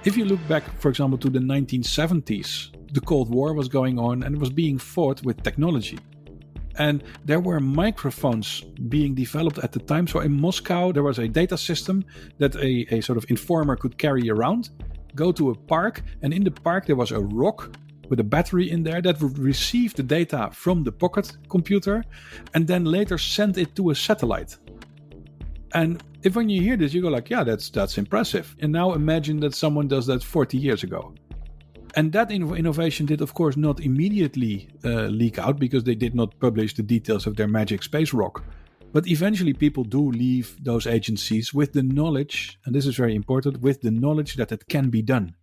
If you look back, for example, to the 1970s, the Cold War was going on and it was being fought with technology. And there were microphones being developed at the time. So in Moscow, there was a data system that a sort of informer could carry around, go to a park, and in the park there was a rock with a battery in there that would receive the data from the pocket computer and then later send it to a satellite. And if when you hear this, you go like, yeah, that's impressive. And now imagine that someone does that 40 years ago. And that innovation did, of course, not immediately leak out because they did not publish the details of their magic space rock. But eventually people do leave those agencies with the knowledge, and this is very important, with the knowledge that it can be done.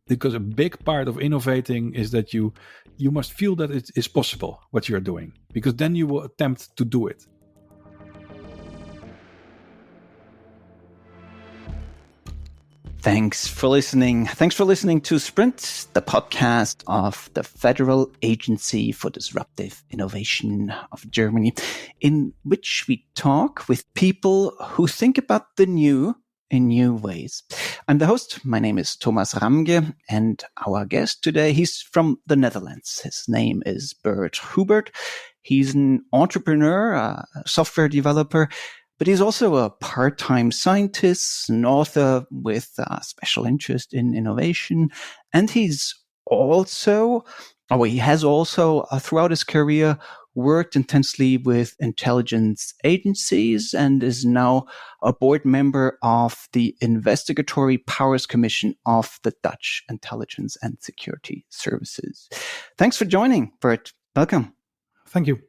Because a big part of innovating is that you must feel that it is possible, what you're doing. Because then you will attempt to do it. Thanks for listening. Thanks for listening to Sprint, the podcast of the Federal Agency for Disruptive Innovation of Germany, in which we talk with people who think about the new in new ways. I'm the host. My name is Thomas Ramge, and our guest today, he's from the Netherlands. His name is Bert Hubert. He's an entrepreneur, a software developer, but he's also a part-time scientist, an author with a special interest in innovation. And he has also, throughout his career, worked intensely with intelligence agencies and is now a board member of the Investigatory Powers Commission of the Dutch Intelligence and Security Services. Thanks for joining, Bert. Welcome. Thank you.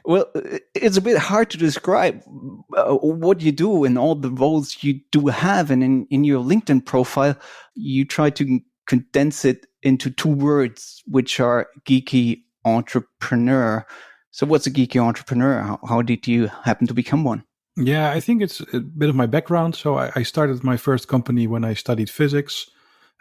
Well, it's a bit hard to describe what you do and all the roles you do have. And in your LinkedIn profile, you try to condense it into two words, which are geeky entrepreneur. So what's a geeky entrepreneur? How did you happen to become one? Yeah, I think it's a bit of my background. So I started my first company when I studied physics.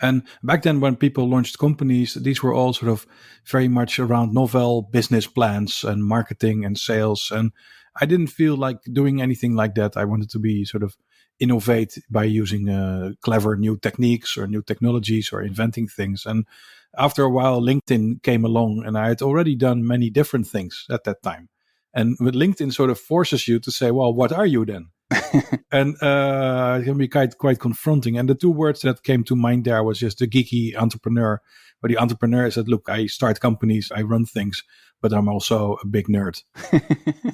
And back then, when people launched companies, these were all sort of very much around novel business plans and marketing and sales. And I didn't feel like doing anything like that. I wanted to be sort of innovate by using clever new techniques or new technologies or inventing things. And after a while, LinkedIn came along and I had already done many different things at that time. And with LinkedIn sort of forces you to say, well, what are you then? And it can be quite confronting. And the two words that came to mind there was just the geeky entrepreneur. But the entrepreneur said, look, I start companies, I run things, but I'm also a big nerd.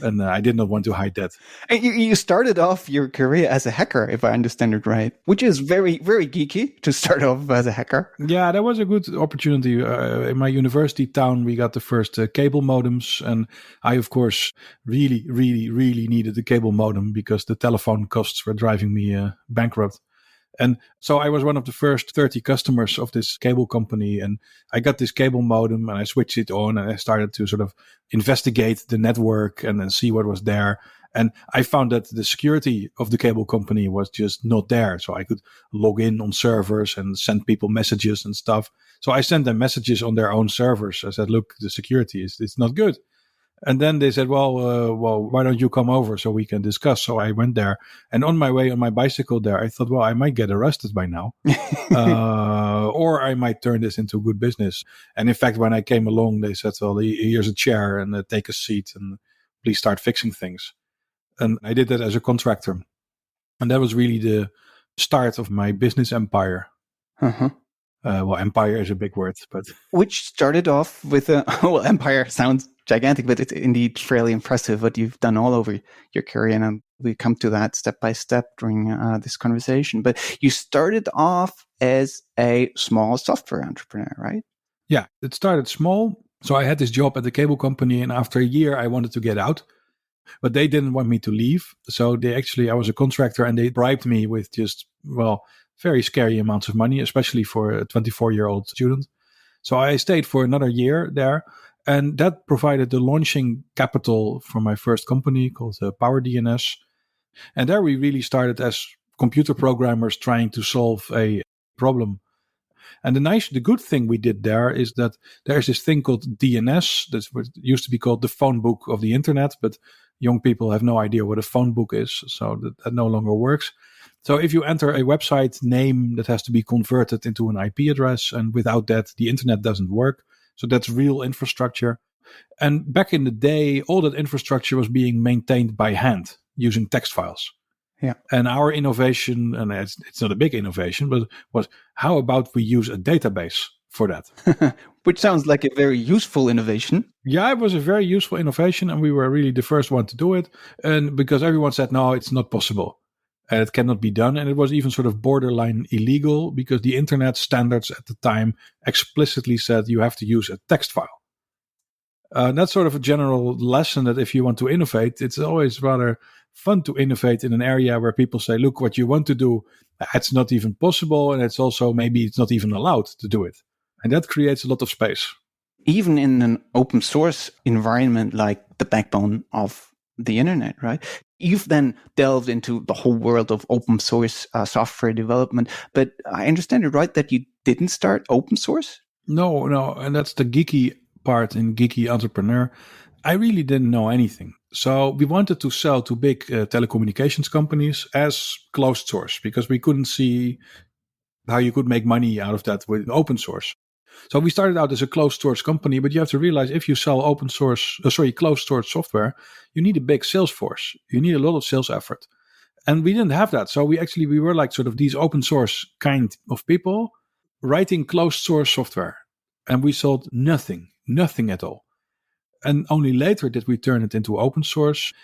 And I did not want to hide that. And you started off your career as a hacker, if I understand it right, which is very, very geeky to start off as a hacker. Yeah, that was a good opportunity. In my university town, we got the first cable modems. And I, of course, really, really, really needed the cable modem because the telephone costs were driving me bankrupt. And so I was one of the first 30 customers of this cable company. And I got this cable modem and I switched it on and I started to sort of investigate the network and then see what was there. And I found that the security of the cable company was just not there. So I could log in on servers and send people messages and stuff. So I sent them messages on their own servers. I said, look, the security it's not good. And then they said, well, why don't you come over so we can discuss? So I went there. And on my way on my bicycle there, I thought, well, I might get arrested by now. Or I might turn this into good business. And in fact, when I came along, they said, well, here's a chair and take a seat and please start fixing things. And I did that as a contractor. And that was really the start of my business empire. Uh-huh. Well, empire is a big word, but... Which started off with empire sounds gigantic, but it's indeed fairly impressive what you've done all over your career. And we come to that step by step during this conversation. But you started off as a small software entrepreneur, right? Yeah, it started small. So I had this job at the cable company, and after a year, I wanted to get out. But they didn't want me to leave. So I was a contractor, and they bribed me with just, very scary amounts of money, especially for a 24-year-old student. So I stayed for another year there. And that provided the launching capital for my first company called Power DNS. And there we really started as computer programmers trying to solve a problem. And the good thing we did there is that there's this thing called DNS. That's what used to be called the phone book of the internet. But Young people have no idea what a phone book is, so that no longer works. So if you enter a website name, that has to be converted into an IP address, and without that, the internet doesn't work. So that's real infrastructure. And back in the day, all that infrastructure was being maintained by hand using text files. Yeah. And our innovation, and it's not a big innovation, but was how about we use a database for that? Which sounds like a very useful innovation. Yeah, it was a very useful innovation, and we were really the first one to do it. And because everyone said, no, it's not possible. And it cannot be done. And it was even sort of borderline illegal because the internet standards at the time explicitly said you have to use a text file. That's sort of a general lesson that if you want to innovate, it's always rather fun to innovate in an area where people say, look, what you want to do, it's not even possible. And it's also maybe it's not even allowed to do it. And that creates a lot of space. Even in an open source environment like the backbone of the internet, right? You've then delved into the whole world of open source software development. But I understand it right that you didn't start open source? No. And that's the geeky part in Geeky Entrepreneur. I really didn't know anything. So we wanted to sell to big telecommunications companies as closed source because we couldn't see how you could make money out of that with open source. So we started out as a closed source company, but you have to realize if you sell closed source software, you need a big sales force. You need a lot of sales effort. And we didn't have that. So we were like sort of these open source kind of people writing closed source software. And we sold nothing at all. And only later did we turn it into open source.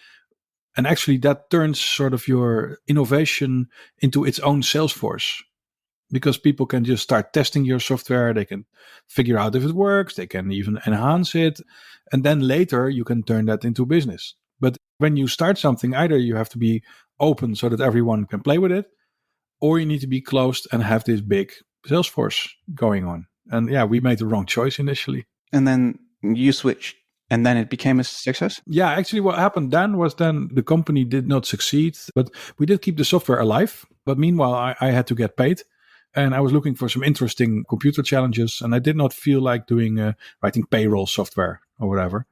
And actually that turns sort of your innovation into its own sales force. Because people can just start testing your software. They can figure out if it works. They can even enhance it. And then later you can turn that into business. But when you start something, either you have to be open so that everyone can play with it, or you need to be closed and have this big sales force going on. And yeah, we made the wrong choice initially. And then you switched, and then it became a success? Yeah, actually what happened then was the company did not succeed, but we did keep the software alive. But meanwhile, I had to get paid. And I was looking for some interesting computer challenges, and I did not feel like writing payroll software or whatever.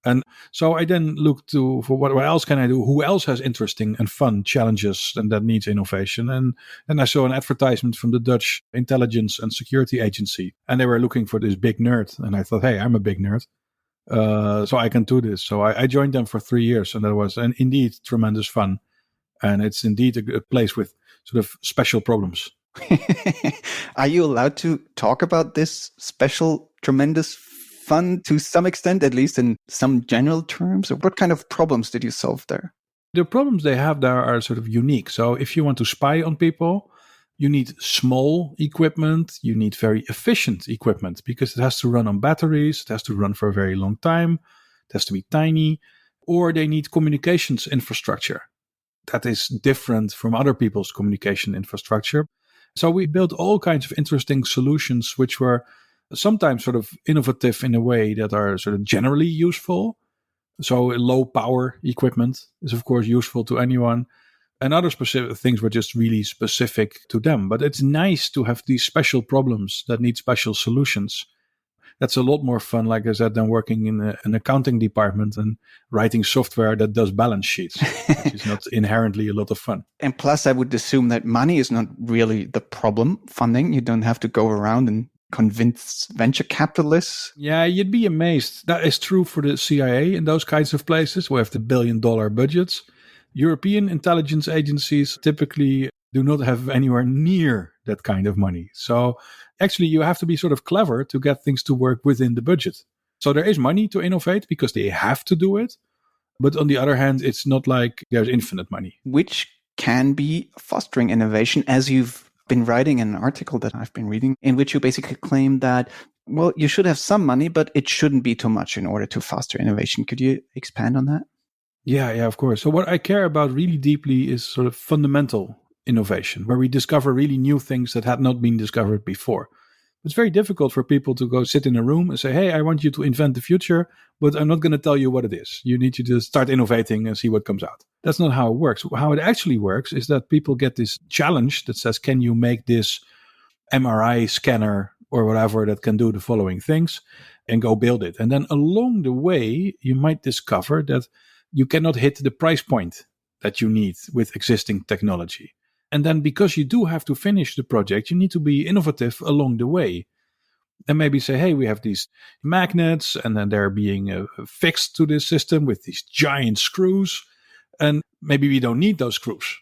And so I then looked for what else can I do? Who else has interesting and fun challenges and that needs innovation? And I saw an advertisement from the Dutch Intelligence and Security Agency, and they were looking for this big nerd. And I thought, hey, I'm a big nerd, so I can do this. So I joined them for 3 years, and that was indeed tremendous fun. And it's indeed a place with sort of special problems. Are you allowed to talk about this special, tremendous fun to some extent, at least in some general terms? Or what kind of problems did you solve there? The problems they have there are sort of unique. So if you want to spy on people, you need small equipment. You need very efficient equipment because it has to run on batteries. It has to run for a very long time. It has to be tiny. Or they need communications infrastructure that is different from other people's communication infrastructure. So we built all kinds of interesting solutions, which were sometimes sort of innovative in a way that are sort of generally useful. So low power equipment is, of course, useful to anyone. And other specific things were just really specific to them. But it's nice to have these special problems that need special solutions. That's a lot more fun, like I said, than working in an accounting department and writing software that does balance sheets, which is not inherently a lot of fun. And plus, I would assume that money is not really the problem, funding. You don't have to go around and convince venture capitalists. Yeah, you'd be amazed. That is true for the CIA in those kinds of places who have the billion-dollar budgets. European intelligence agencies typically do not have anywhere near that kind of money. So actually, you have to be sort of clever to get things to work within the budget. So there is money to innovate because they have to do it. But on the other hand, it's not like there's infinite money. Which can be fostering innovation, as you've been writing in an article that I've been reading, in which you basically claim that, well, you should have some money, but it shouldn't be too much in order to foster innovation. Could you expand on that? Yeah, of course. So what I care about really deeply is sort of fundamental innovation, where we discover really new things that had not been discovered before. It's very difficult for people to go sit in a room and say, hey, I want you to invent the future, but I'm not going to tell you what it is. You need to just start innovating and see what comes out. That's not how it works. How it actually works is that people get this challenge that says, can you make this MRI scanner or whatever that can do the following things, and go build it. And then along the way, you might discover that you cannot hit the price point that you need with existing technology. And then because you do have to finish the project, you need to be innovative along the way. And maybe say, hey, we have these magnets, and then they're being fixed to this system with these giant screws. And maybe we don't need those screws.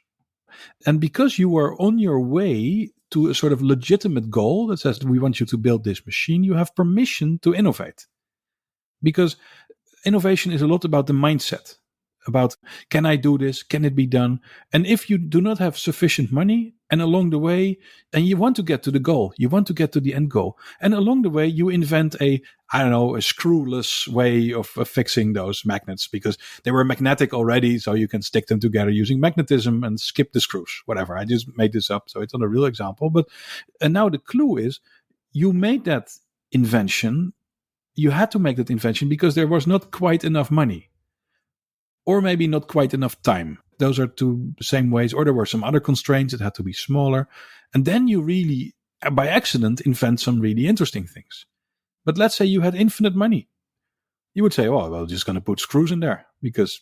And because you are on your way to a sort of legitimate goal that says, we want you to build this machine, you have permission to innovate. Because innovation is a lot about the mindset, about, can I do this? Can it be done? And if you do not have sufficient money, and along the way, and you want to get to the goal, you want to get to the end goal, and along the way, you invent a screwless way of fixing those magnets, because they were magnetic already, so you can stick them together using magnetism and skip the screws, whatever. I just made this up, so it's not a real example. And now the clue is, you made that invention, you had to make that invention because there was not quite enough money. Or maybe not quite enough time. Those are two same ways. Or there were some other constraints. It had to be smaller. And then you really, by accident, invent some really interesting things. But let's say you had infinite money. You would say, oh, well, just going to put screws in there because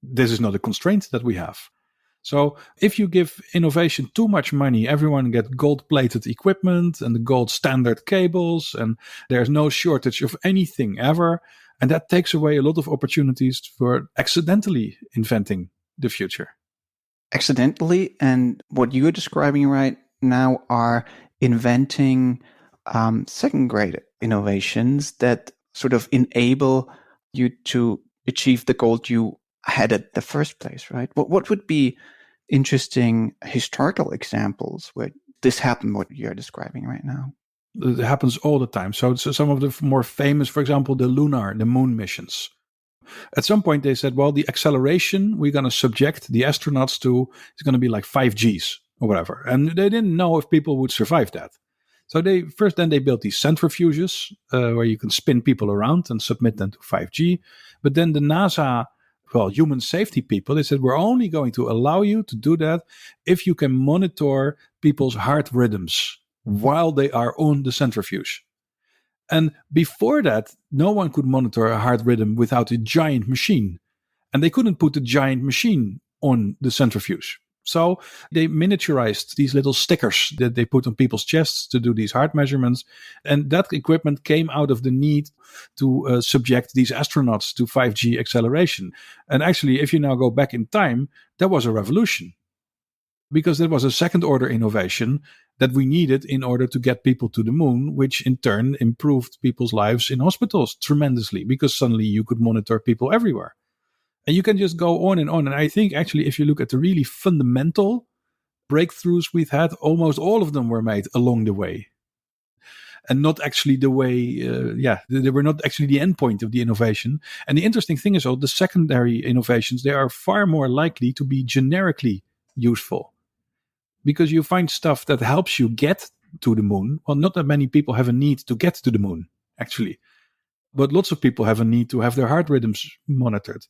this is not a constraint that we have. So if you give innovation too much money, everyone gets gold-plated equipment and the gold standard cables, and there's no shortage of anything ever. And that takes away a lot of opportunities for accidentally inventing the future. Accidentally, and what you're describing right now are inventing second-grade innovations that sort of enable you to achieve the goal you had at the first place, right? What would be interesting historical examples where this happened, what you're describing right now? It happens all the time. So some of the more famous, for example, the moon missions. At some point they said, well, the acceleration we're going to subject the astronauts to is going to be like 5Gs or whatever. And they didn't know if people would survive that. So they built these centrifuges where you can spin people around and submit them to 5G. But then the NASA, human safety people, they said, we're only going to allow you to do that if you can monitor people's heart rhythms while they are on the centrifuge. And before that, no one could monitor a heart rhythm without a giant machine. And they couldn't put a giant machine on the centrifuge. So they miniaturized these little stickers that they put on people's chests to do these heart measurements. And that equipment came out of the need to subject these astronauts to 5G acceleration. And actually, if you now go back in time, that was a revolution. Because there was a second order innovation that we needed in order to get people to the moon, which in turn improved people's lives in hospitals tremendously, because suddenly you could monitor people everywhere. And you can just go on and on. And I think actually, if you look at the really fundamental breakthroughs we've had, almost all of them were made along the way. And not actually the way, they were not actually the end point of the innovation. And the interesting thing is, the secondary innovations, they are far more likely to be generically useful. Because you find stuff that helps you get to the moon. Well, not that many people have a need to get to the moon, actually. But lots of people have a need to have their heart rhythms monitored.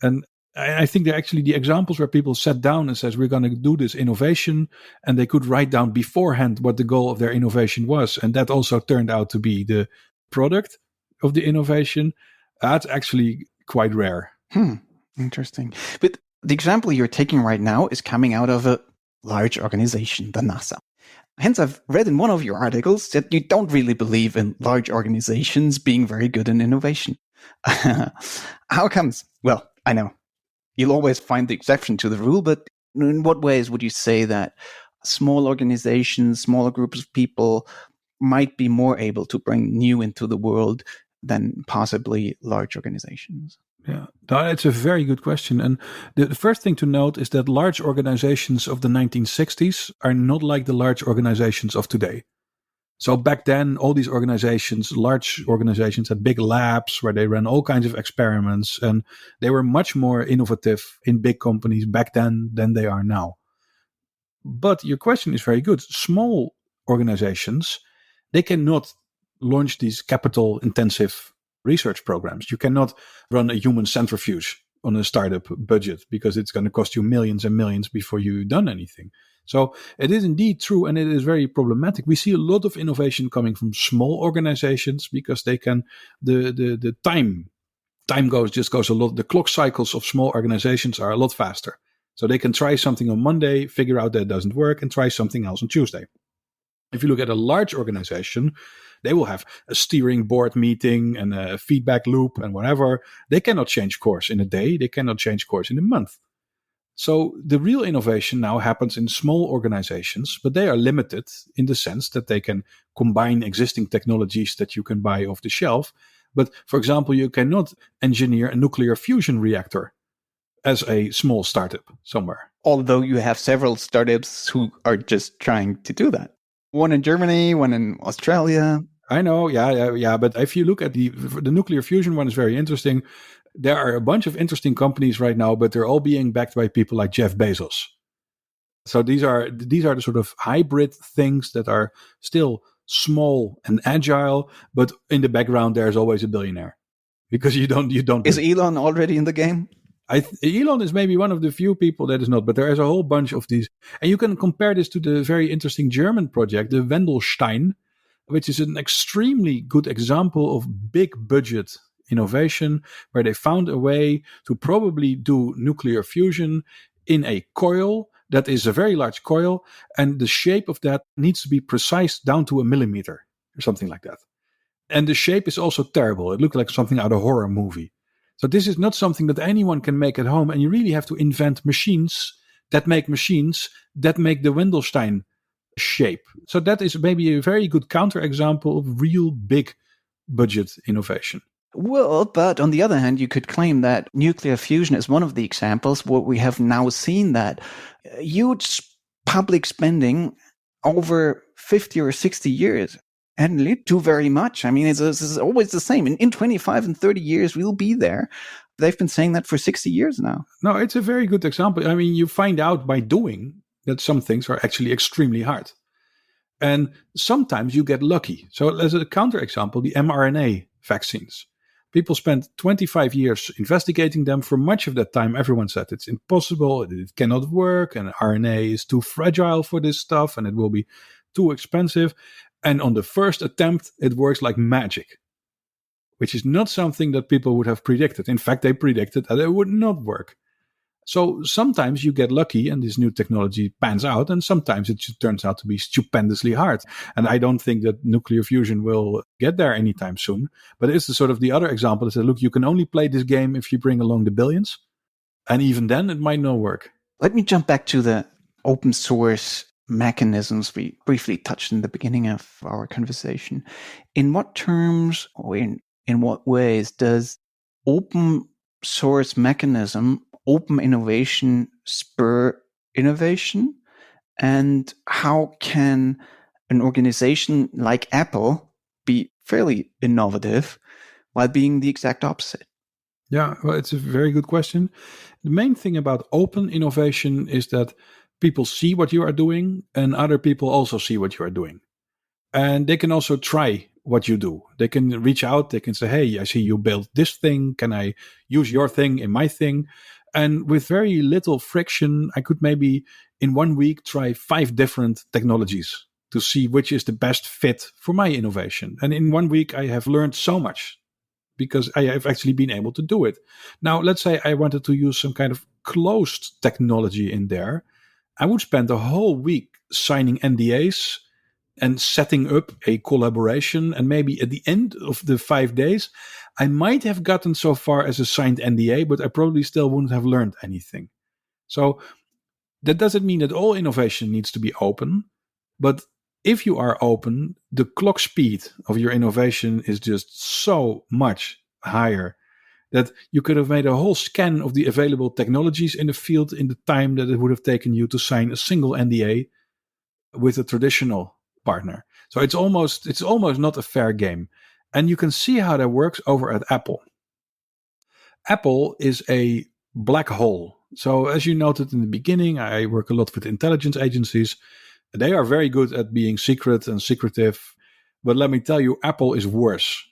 And I think they're actually the examples where people sat down and says, we're going to do this innovation. And they could write down beforehand what the goal of their innovation was. And that also turned out to be the product of the innovation. That's actually quite rare. Interesting. But the example you're taking right now is coming out of a large organization, the NASA. Hence, I've read in one of your articles that you don't really believe in large organizations being very good in innovation. How comes? Well, I know you'll always find the exception to the rule, but in what ways would you say that small organizations, smaller groups of people might be more able to bring new into the world than possibly large organizations? Yeah, it's a very good question. And the first thing to note is that large organizations of the 1960s are not like the large organizations of today. So back then, all these organizations, large organizations, had big labs where they ran all kinds of experiments. And they were much more innovative in big companies back then than they are now. But your question is very good. Small organizations, they cannot launch these capital intensive research programs. You cannot run a human centrifuge on a startup budget because it's going to cost you millions and millions before you've done anything. So it is indeed true, and it is very problematic. We see a lot of innovation coming from small organizations because they can the time time goes a lot. The clock cycles of small organizations are a lot faster. So they can try something on Monday, figure out that it doesn't work, and try something else on Tuesday. If you look at a large organization, they will have a steering board meeting and a feedback loop and whatever. They cannot change course in a day. They cannot change course in a month. So the real innovation now happens in small organizations, but they are limited in the sense that they can combine existing technologies that you can buy off the shelf. But for example, you cannot engineer a nuclear fusion reactor as a small startup somewhere. Although you have several startups who are just trying to do that. One in Germany, one in Australia. I know, yeah. But if you look at the nuclear fusion one, is very interesting. There are a bunch of interesting companies right now, but they're all being backed by people like Jeff Bezos. So these are the sort of hybrid things that are still small and agile, but in the background there's always a billionaire, because you don't. Is Elon already in the game? Elon is maybe one of the few people that is not, but there is a whole bunch of these. And you can compare this to the very interesting German project, the Wendelstein, which is an extremely good example of big budget innovation, where they found a way to probably do nuclear fusion in a coil that is a very large coil, and the shape of that needs to be precise down to a millimeter or something like that. And the shape is also terrible. It looked like something out of a horror movie. So this is not something that anyone can make at home, and you really have to invent machines that make the Wendelstein shape. So that is maybe a very good counterexample of real big budget innovation. Well, but on the other hand, you could claim that nuclear fusion is one of the examples where we have now seen that huge public spending over 50 or 60 years hadn't led to very much. I mean, it's always the same. In 25 and 30 years, we'll be there. They've been saying that for 60 years now. No, it's a very good example. I mean, you find out by doing that some things are actually extremely hard. And sometimes you get lucky. So as a counterexample, the mRNA vaccines. People spent 25 years investigating them. For much of that time, everyone said it's impossible, it cannot work, and RNA is too fragile for this stuff, and it will be too expensive. And on the first attempt, it works like magic, which is not something that people would have predicted. In fact, they predicted that it would not work. So sometimes you get lucky and this new technology pans out, and sometimes it turns out to be stupendously hard. And I don't think that nuclear fusion will get there anytime soon. But it's the sort of the other example is that, look, you can only play this game if you bring along the billions. And even then, it might not work. Let me jump back to the open source mechanisms we briefly touched in the beginning of our conversation. In what terms or in what ways does open source mechanism, open innovation spur innovation? And how can an organization like Apple be fairly innovative while being the exact opposite? Yeah, well, it's a very good question. The main thing about open innovation is that people see what you are doing and other people also see what you are doing. And they can also try what you do. They can reach out, they can say, hey, I see you built this thing. Can I use your thing in my thing? And with very little friction, I could maybe in 1 week try 5 different technologies to see which is the best fit for my innovation. And in 1 week, I have learned so much because I have actually been able to do it. Now, let's say I wanted to use some kind of closed technology in there. I would spend a whole week signing NDAs and setting up a collaboration. And maybe at the end of the 5 days, I might have gotten so far as a signed NDA, but I probably still wouldn't have learned anything. So that doesn't mean that all innovation needs to be open. But if you are open, the clock speed of your innovation is just so much higher that you could have made a whole scan of the available technologies in the field in the time that it would have taken you to sign a single NDA with a traditional partner. So it's almost not a fair game. And you can see how that works over at Apple. Apple is a black hole. So as you noted in the beginning, I work a lot with intelligence agencies. They are very good at being secret and secretive. But let me tell you, Apple is worse.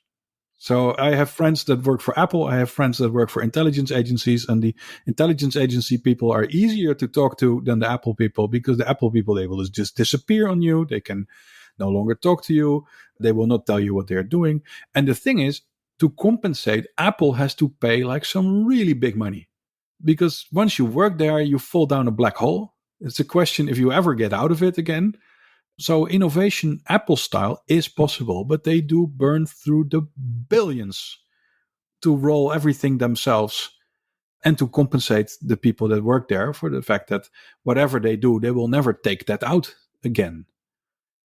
So I have friends that work for Apple. I have friends that work for intelligence agencies. And the intelligence agency people are easier to talk to than the Apple people, because the Apple people, they will just disappear on you. They can no longer talk to you. They will not tell you what they're doing. And the thing is, to compensate, Apple has to pay like some really big money. Because once you work there, you fall down a black hole. It's a question if you ever get out of it again. So innovation, Apple style, is possible, but they do burn through the billions to roll everything themselves and to compensate the people that work there for the fact that whatever they do, they will never take that out again.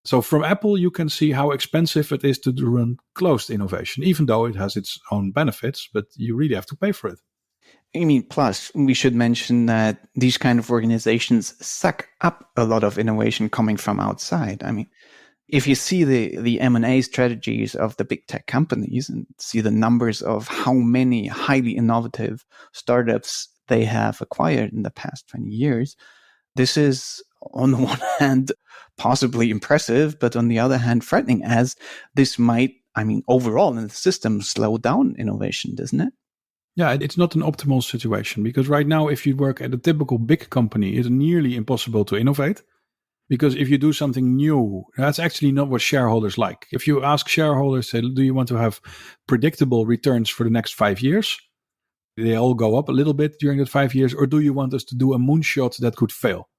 So from Apple, you can see how expensive it is to run closed innovation, even though it has its own benefits, but you really have to pay for it. I mean, plus, we should mention that these kind of organizations suck up a lot of innovation coming from outside. I mean, if you see the M&A strategies of the big tech companies and see the numbers of how many highly innovative startups they have acquired in the past 20 years, this is, on the one hand, possibly impressive, but on the other hand, frightening, as this might, I mean, overall in the system, slow down innovation, doesn't it? Yeah, it's not an optimal situation because right now, if you work at a typical big company, it's nearly impossible to innovate. Because if you do something new, that's actually not what shareholders like. If you ask shareholders, say, do you want to have predictable returns for the next 5 years? They all go up a little bit during that 5 years. Or do you want us to do a moonshot that could fail?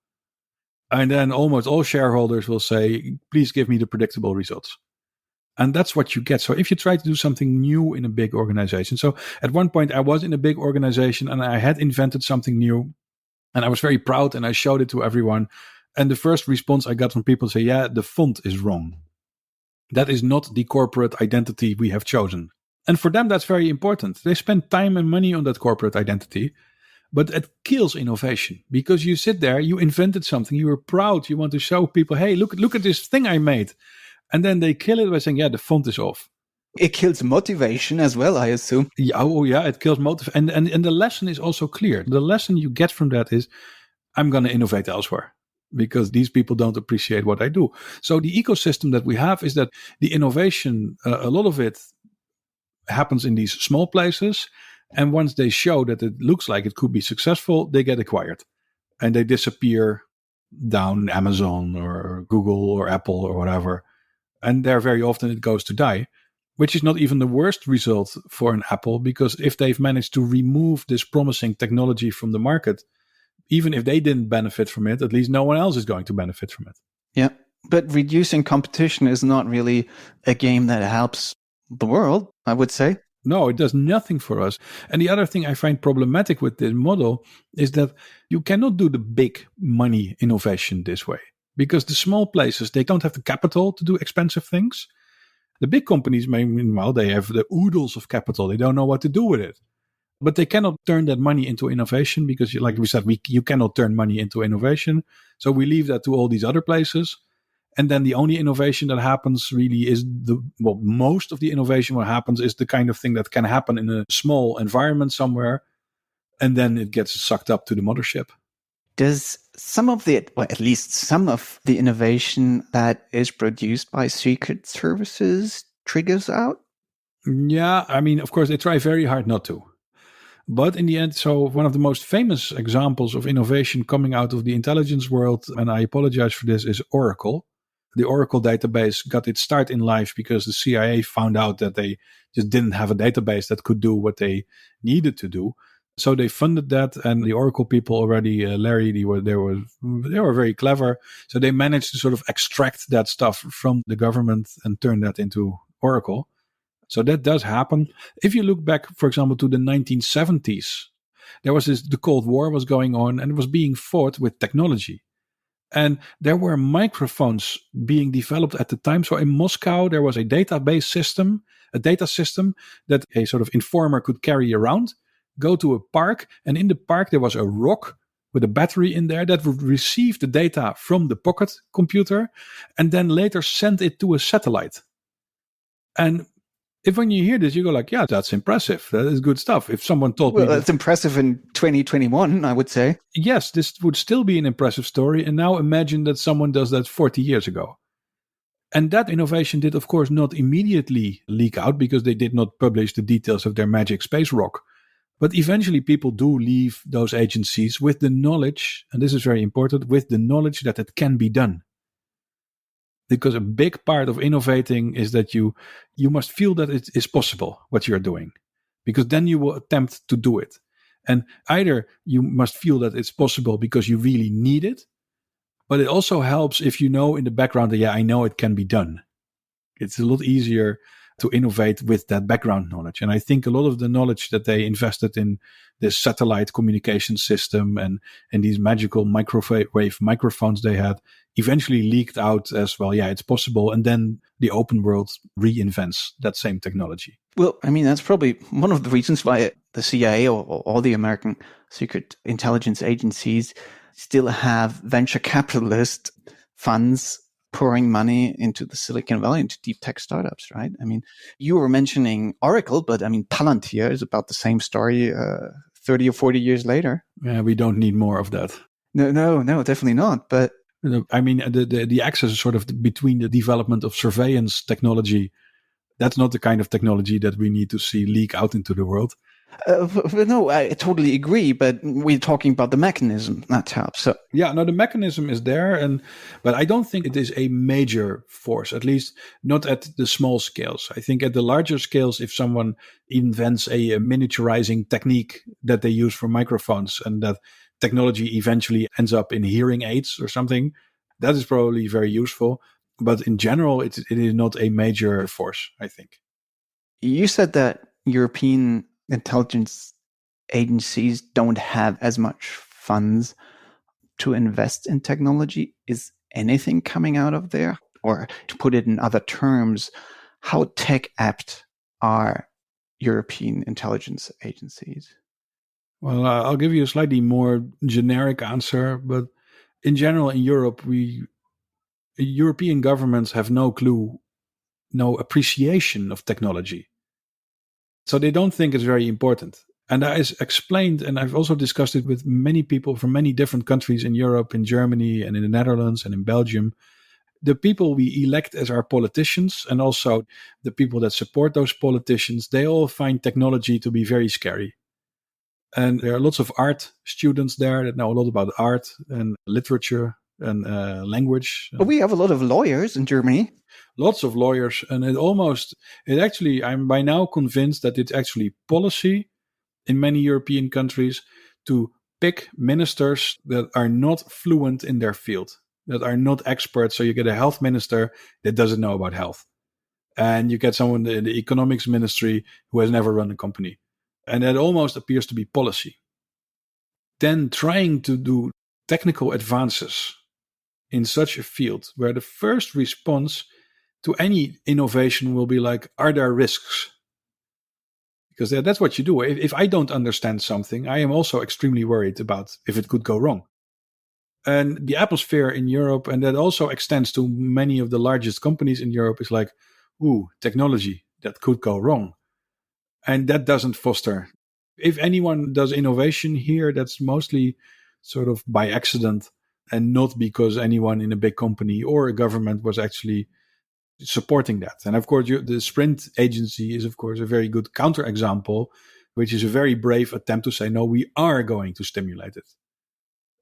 And then almost all shareholders will say, please give me the predictable results. And that's what you get. So if you try to do something new in a big organization. So at one point I was in a big organization and I had invented something new. And I was very proud and I showed it to everyone. And the first response I got from people say, yeah, the font is wrong. That is not the corporate identity we have chosen. And for them, that's very important. They spend time and money on that corporate identity. But it kills innovation because you sit there, you invented something, you were proud, you want to show people, hey, look at this thing I made. And then they kill it by saying, yeah, the font is off. It kills motivation as well, I assume. Yeah, oh yeah, it kills motivation. And the lesson is also clear. The lesson you get from that is, I'm going to innovate elsewhere because these people don't appreciate what I do. So the ecosystem that we have is that the innovation, a lot of it happens in these small places. And once they show that it looks like it could be successful, they get acquired. And they disappear down Amazon or Google or Apple or whatever. And there very often it goes to die, which is not even the worst result for an Apple, because if they've managed to remove this promising technology from the market, even if they didn't benefit from it, at least no one else is going to benefit from it. Yeah, but reducing competition is not really a game that helps the world, I would say. No, it does nothing for us. And the other thing I find problematic with this model is that you cannot do the big money innovation this way. Because the small places, they don't have the capital to do expensive things. The big companies, meanwhile, they have the oodles of capital. They don't know what to do with it. But they cannot turn that money into innovation because, like we said, you cannot turn money into innovation. So we leave that to all these other places. And then the only innovation that happens really is most of the innovation what happens is the kind of thing that can happen in a small environment somewhere. And then it gets sucked up to the mothership. Does some of the, or at least some of the innovation that is produced by secret services triggers out? Yeah, I mean, of course, they try very hard not to. But in the end, so one of the most famous examples of innovation coming out of the intelligence world, and I apologize for this, is Oracle. The Oracle database got its start in life because the CIA found out that they just didn't have a database that could do what they needed to do. So they funded that, and the Oracle people already, Larry, they were very clever. So they managed to sort of extract that stuff from the government and turn that into Oracle. So that does happen. If you look back, for example, to the 1970s, there was the Cold War was going on, and it was being fought with technology. And there were microphones being developed at the time. So in Moscow, there was a data system that a sort of informer could carry around, go to a park, and in the park there was a rock with a battery in there that would receive the data from the pocket computer and then later send it to a satellite. And if when you hear this, you go like, yeah, that's impressive. That is good stuff. If someone told me... Well, that's impressive in 2021, I would say. Yes, this would still be an impressive story. And now imagine that someone does that 40 years ago. And that innovation did, of course, not immediately leak out because they did not publish the details of their magic space rock. But eventually people do leave those agencies with the knowledge, and this is very important, with the knowledge that it can be done. Because a big part of innovating is that you must feel that it is possible what you're doing, because then you will attempt to do it. And either you must feel that it's possible because you really need it, but it also helps if you know in the background that, yeah, I know it can be done. It's a lot easier to innovate with that background knowledge. And I think a lot of the knowledge that they invested in this satellite communication system and these magical microwave microphones they had eventually leaked out as, well, yeah, it's possible. And then the open world reinvents that same technology. Well, I mean, that's probably one of the reasons why the CIA or all the American secret intelligence agencies still have venture capitalist funds pouring money into the Silicon Valley, into deep tech startups, right? I mean, you were mentioning Oracle, but I mean, Palantir is about the same story 30 or 40 years later. Yeah, we don't need more of that. No, definitely not. But I mean, the axis is sort of between the development of surveillance technology. That's not the kind of technology that we need to see leak out into the world. No, I totally agree, but we're talking about the mechanism that helps. So yeah, no, the mechanism is there, but I don't think it is a major force, at least not at the small scales. I think at the larger scales, if someone invents a miniaturizing technique that they use for microphones and that technology eventually ends up in hearing aids or something, that is probably very useful. But in general, it is not a major force, I think. You said that European intelligence agencies don't have as much funds to invest in technology. Is anything coming out of there? Or to put it in other terms, how tech apt are European intelligence agencies? Well, I'll give you a slightly more generic answer, but in general, in Europe, European governments have no clue, no appreciation of technology. So they don't think it's very important. And that is explained, and I've also discussed it with many people from many different countries in Europe, in Germany, and in the Netherlands, and in Belgium. The people we elect as our politicians, and also the people that support those politicians, they all find technology to be very scary. And there are lots of art students there that know a lot about art and literature and language. We have a lot of lawyers in Germany. Lots of lawyers. And I'm by now convinced that it's actually policy in many European countries to pick ministers that are not fluent in their field, that are not experts. So you get a health minister that doesn't know about health. And you get someone in the economics ministry who has never run a company. And that almost appears to be policy. Then trying to do technical advances in such a field where the first response to any innovation will be like, are there risks? Because that's what you do. If I don't understand something, I am also extremely worried about if it could go wrong. And the atmosphere in Europe, and that also extends to many of the largest companies in Europe, is like, ooh, technology that could go wrong. And that doesn't foster. If anyone does innovation here, that's mostly sort of by accident and not because anyone in a big company or a government was actually supporting that. And of course, the Sprint agency is, of course, a very good counterexample, which is a very brave attempt to say, no, we are going to stimulate it.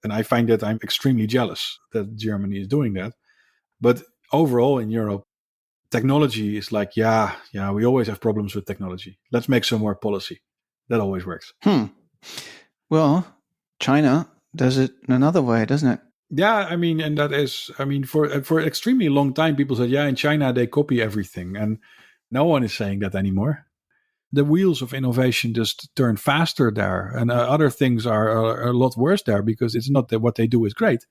And I find that I'm extremely jealous that Germany is doing that. But overall in Europe, technology is like, yeah, we always have problems with technology. Let's make some more policy. That always works. Well, China does it another way, doesn't it? Yeah, for an extremely long time, people said, yeah, in China, they copy everything. And no one is saying that anymore. The wheels of innovation just turn faster there. And other things are a lot worse there because it's not that what they do is great.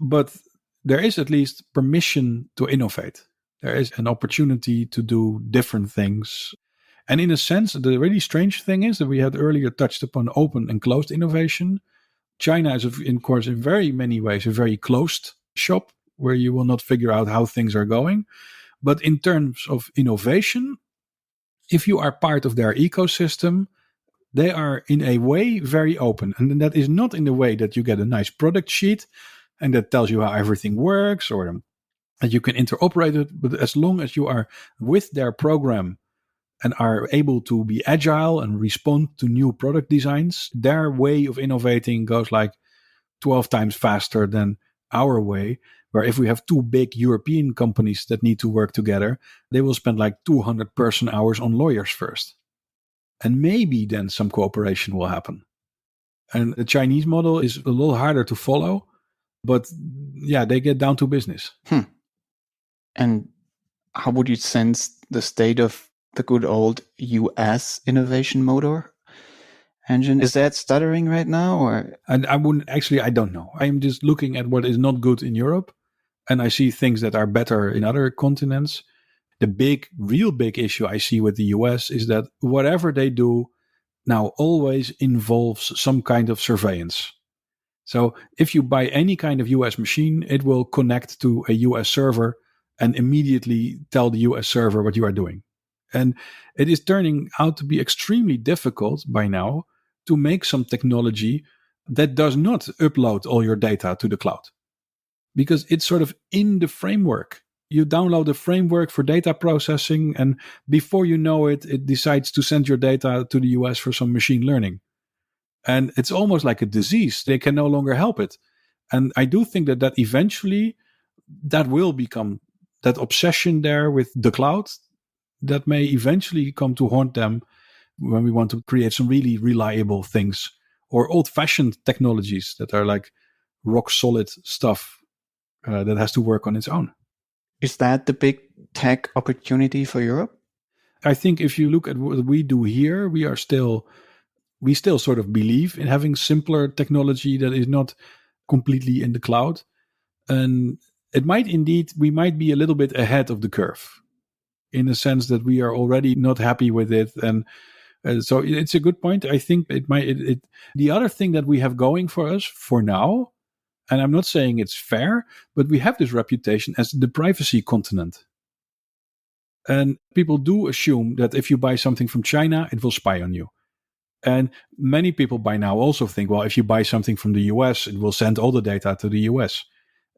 But there is at least permission to innovate. There is an opportunity to do different things. And in a sense, the really strange thing is that we had earlier touched upon open and closed innovation. China is, of course, in very many ways, a very closed shop where you will not figure out how things are going. But in terms of innovation, if you are part of their ecosystem, they are in a way very open. And that is not in the way that you get a nice product sheet and that tells you how everything works or that you can interoperate it. But as long as you are with their program and are able to be agile and respond to new product designs, their way of innovating goes like 12 times faster than our way. where if we have two big European companies that need to work together, they will spend like 200 person hours on lawyers first. And maybe then some cooperation will happen. And the Chinese model is a little harder to follow, but yeah, they get down to business. And how would you sense the state of the good old US innovation motor engine? Is that stuttering right now, or? And I don't know. I'm just looking at what is not good in Europe, and I see things that are better in other continents. The real big issue I see with the US is that whatever they do now always involves some kind of surveillance. So if you buy any kind of US machine, it will connect to a US server and immediately tell the US server what you are doing. And it is turning out to be extremely difficult by now to make some technology that does not upload all your data to the cloud, because it's sort of in the framework. You download a framework for data processing, and before you know it, it decides to send your data to the US for some machine learning. And it's almost like a disease. They can no longer help it. And I do think that eventually that will become that obsession there with the cloud that may eventually come to haunt them when we want to create some really reliable things, or old-fashioned technologies that are like rock-solid stuff that has to work on its own. Is that the big tech opportunity for Europe? I think if you look at what we do here, we still sort of believe in having simpler technology that is not completely in the cloud. And we might be a little bit ahead of the curve in the sense that we are already not happy with it. And so it's a good point. I think the other thing that we have going for us for now, and I'm not saying it's fair, but we have this reputation as the privacy continent. And people do assume that if you buy something from China, it will spy on you. And many people by now also think, well, if you buy something from the US, it will send all the data to the US.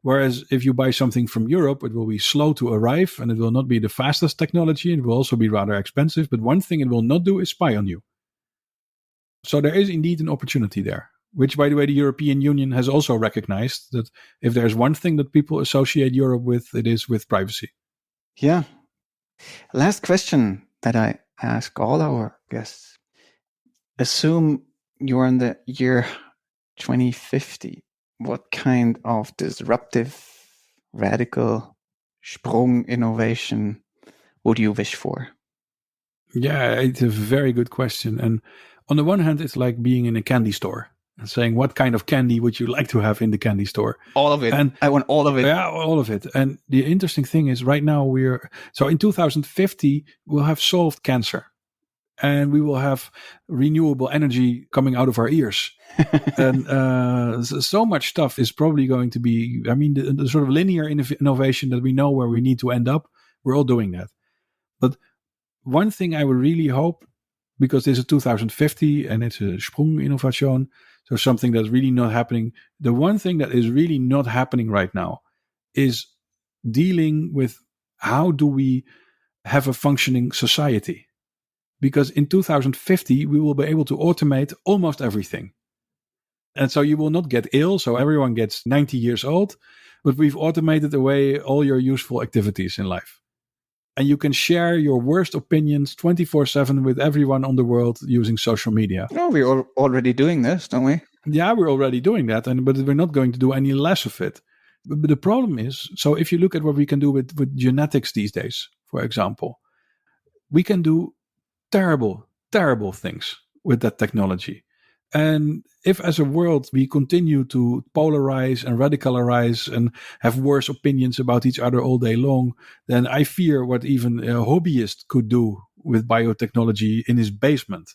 Whereas if you buy something from Europe, it will be slow to arrive and it will not be the fastest technology. And it will also be rather expensive. But one thing it will not do is spy on you. So there is indeed an opportunity there, which, by the way, the European Union has also recognized that if there's one thing that people associate Europe with, it is with privacy. Yeah. Last question that I ask all our guests. Assume you're in the year 2050. What kind of disruptive, radical Sprung innovation would you wish for? Yeah, it's a very good question. And on the one hand, it's like being in a candy store and saying, what kind of candy would you like to have in the candy store? All of it. And I want all of it. Yeah, all of it. And the interesting thing is right now so in 2050, we'll have solved cancer. And we will have renewable energy coming out of our ears. And so much stuff is probably going to be, the sort of linear innovation that we know where we need to end up, we're all doing that. But one thing I would really hope, because this is 2050 and it's a Sprung innovation, so something that's really not happening. The one thing that is really not happening right now is dealing with how do we have a functioning society? Because in 2050, we will be able to automate almost everything. And so you will not get ill. So everyone gets 90 years old, but we've automated away all your useful activities in life. And you can share your worst opinions 24/7 with everyone on the world using social media. No, we're already doing this, don't we? Yeah, we're already doing that. But we're not going to do any less of it. But the problem is, so if you look at what we can do with genetics these days, for example, we can do terrible things with that technology. And if as a world we continue to polarize and radicalize and have worse opinions about each other all day long, then I fear what even a hobbyist could do with biotechnology in his basement.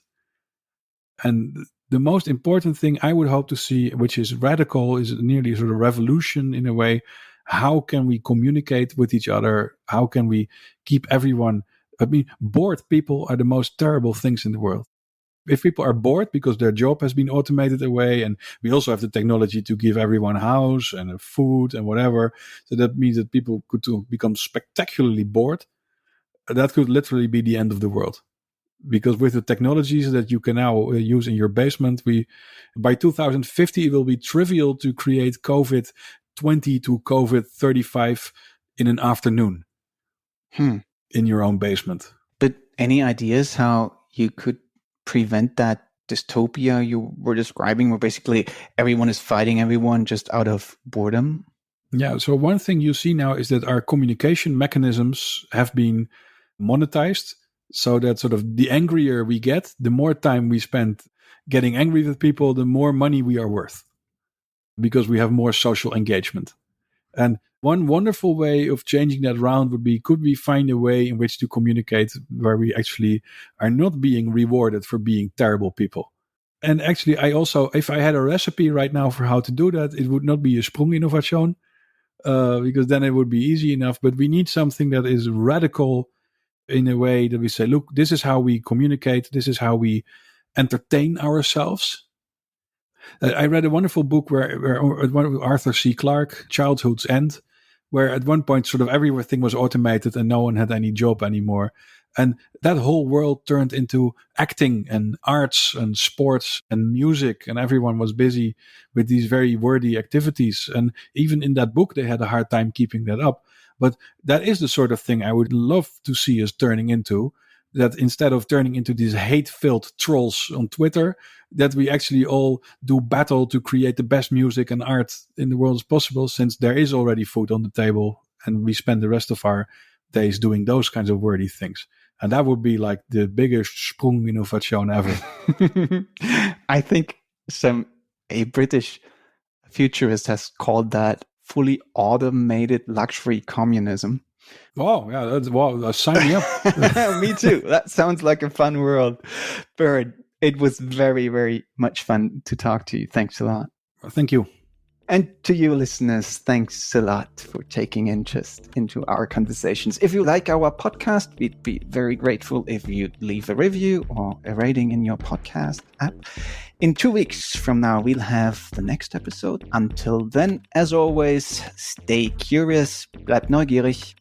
And the most important thing I would hope to see, which is radical, is nearly sort of revolution in a way. How can we communicate with each other? How can we keep everyone... bored people are the most terrible things in the world. If people are bored because their job has been automated away, and we also have the technology to give everyone a house and food and whatever, so that means that people could become spectacularly bored. That could literally be the end of the world. Because with the technologies that you can now use in your basement, by 2050 it will be trivial to create COVID 20 to COVID 35 in an afternoon in your own basement. But any ideas how you could prevent that dystopia you were describing, where basically everyone is fighting everyone just out of boredom? Yeah, so one thing you see now is that our communication mechanisms have been monetized, so that sort of the angrier we get, the more time we spend getting angry with people, the more money we are worth, because we have more social engagement. And one wonderful way of changing that round would be, could we find a way in which to communicate where we actually are not being rewarded for being terrible people? And actually, I also, if I had a recipe right now for how to do that, it would not be a sprunginnovation, because then it would be easy enough. But we need something that is radical in a way that we say, look, this is how we communicate. This is how we entertain ourselves. I read a wonderful book where Arthur C. Clarke, Childhood's End, where at one point sort of everything was automated and no one had any job anymore. And that whole world turned into acting and arts and sports and music, and everyone was busy with these very wordy activities. And even in that book, they had a hard time keeping that up. But that is the sort of thing I would love to see us turning into, that instead of turning into these hate-filled trolls on Twitter, that we actually all do battle to create the best music and art in the world as possible, since there is already food on the table and we spend the rest of our days doing those kinds of wordy things. And that would be like the biggest sprunginnovation ever. I think a British futurist has called that fully automated luxury communism. Oh, yeah, sign me up. Me too. That sounds like a fun world. Bert, it was very, very much fun to talk to you. Thanks a lot. Thank you. And to you listeners, thanks a lot for taking interest into our conversations. If you like our podcast, we'd be very grateful if you'd leave a review or a rating in your podcast app. In 2 weeks from now, we'll have the next episode. Until then, as always, stay curious, bleib neugierig.